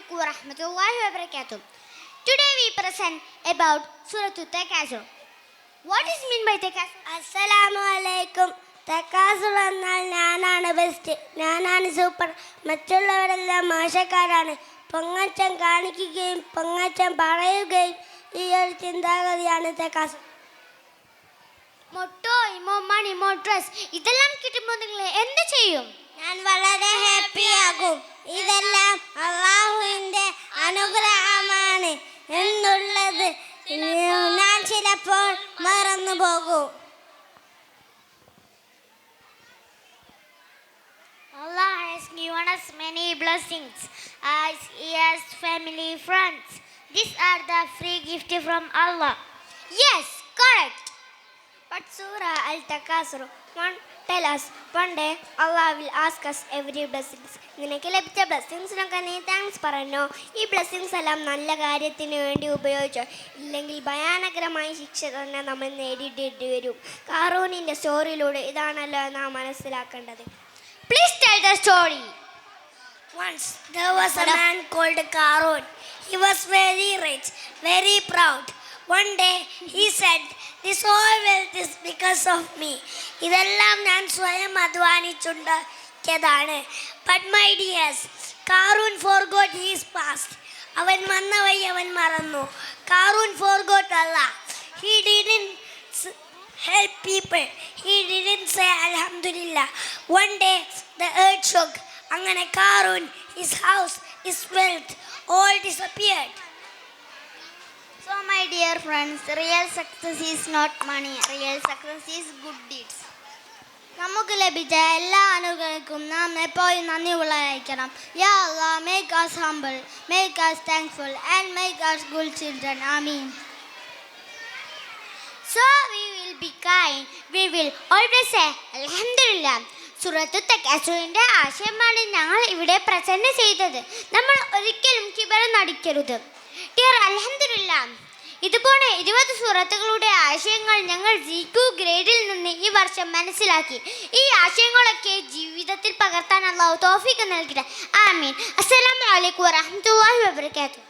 alaikum wa rahmatullahi wa barakatuh. Today we present about Surah Takasur. What is mean by Takasur? Assalamu alaikum. Takathur എന്നാൽ ഞാനാണ് best, ഞാനാണ് super, മറ്റുള്ളവരെല്ലാം മോശക്കാരാണ്. പൊങ്ങച്ചം കാണിക്കുകയും പൊങ്ങച്ചം പറയുകയും ഈ ഒരു ചിന്താഗതിയാണ് തക്കാസുർ. മൊട്ടോ, ഇമോ, മണി, ഇമോ, ഡ്രസ് ഇതെല്ലാം കിട്ടുമ്പോൾ നിങ്ങൾ എന്ത് ചെയ്യും? ഞാൻ വളരെ ഹാപ്പി ആകും. ഇതെല്ലാം അള്ളാഹുവിൻ്റെ അനുഗ്രഹമാണ് എന്നുള്ളത് ഞാൻ ചിലപ്പോൾ മറന്നു പോകും. Allah has given us many blessings, eyes, ears, family, friends. These are the free gift from Allah. Yes, correct. But Surah Al-Takasur won't tell us one day Allah will ask us every blessings. നിനക്ക് ലഭിച്ച ബ്ലെസ്സിങ്സിനൊക്കെ നീ thanks പറഞ്ഞോ? ഈ blessings എല്ലാം നല്ല കാര്യത്തിന് വേണ്ടി ഉപയോഗിച്ചോ? ഇല്ലെങ്കിൽ ഭയാനകരമായ ശിക്ഷ തന്നെ നമ്മൾ നേരിടേണ്ടി വരും. കാറൂനിൻ്റെ സ്റ്റോറിയിലൂടെ ഇതാണല്ലോ നാം മനസ്സിലാക്കേണ്ടത്. Please tell the story. Once there was a man called Karun. He was very rich, very proud. One day he said, "This all wealth is because of me. ഇതെല്ലാം ഞാൻ സ്വയം അധ്വാനിച്ചുണ്ടാക്കിയതാണ്." But my dears, Karun forgot his past. അവൻ വന്ന വഴി അവൻ മറന്നു. Karun forgot Allah. He didn't help people. He didn't say Alhamdulillah. One day the earth shook. അങ്ങനെ Karun, his house, his wealth all disappeared. So my dear friends, real success is not money. Real success is good deeds. നമുക്ക് ലഭിച്ച എല്ലാ അനുഗ്രഹങ്ങൾക്കും നാം എപ്പോഴും നന്ദിയുള്ളവരായിരിക്കണം. Ya Allah, make us humble, make us thankful and make us good children. Amen. So we will be kind. We will always say Alhamdulillah. സൂറത്തു തക്കാസുറിന്റെ ആശയമാണ് ഞങ്ങൾ ഇവിടെ പ്രസന്റ് ചെയ്തത്. നമ്മൾ ഒരിക്കലും കിബർ നടിക്കരുത്. ഡിയർ അൽഹംദുലില്ലാ, ഇതുപോലെ 20 സൂറത്തുകളുടെ ആശയങ്ങൾ ഞങ്ങൾ GQ ഗ്രേഡിൽ നിന്ന് ഈ വർഷം മനസ്സിലാക്കി. ഈ ആശയങ്ങളൊക്കെ ജീവിതത്തിൽ പകർത്താൻ അല്ലാഹു തൗഫീഖ് നൽകട്ടെ. ആമീൻ. അസ്സലാമു അലൈക്കും വറഹ്മത്തുള്ളാഹി വബറകാതുഹു.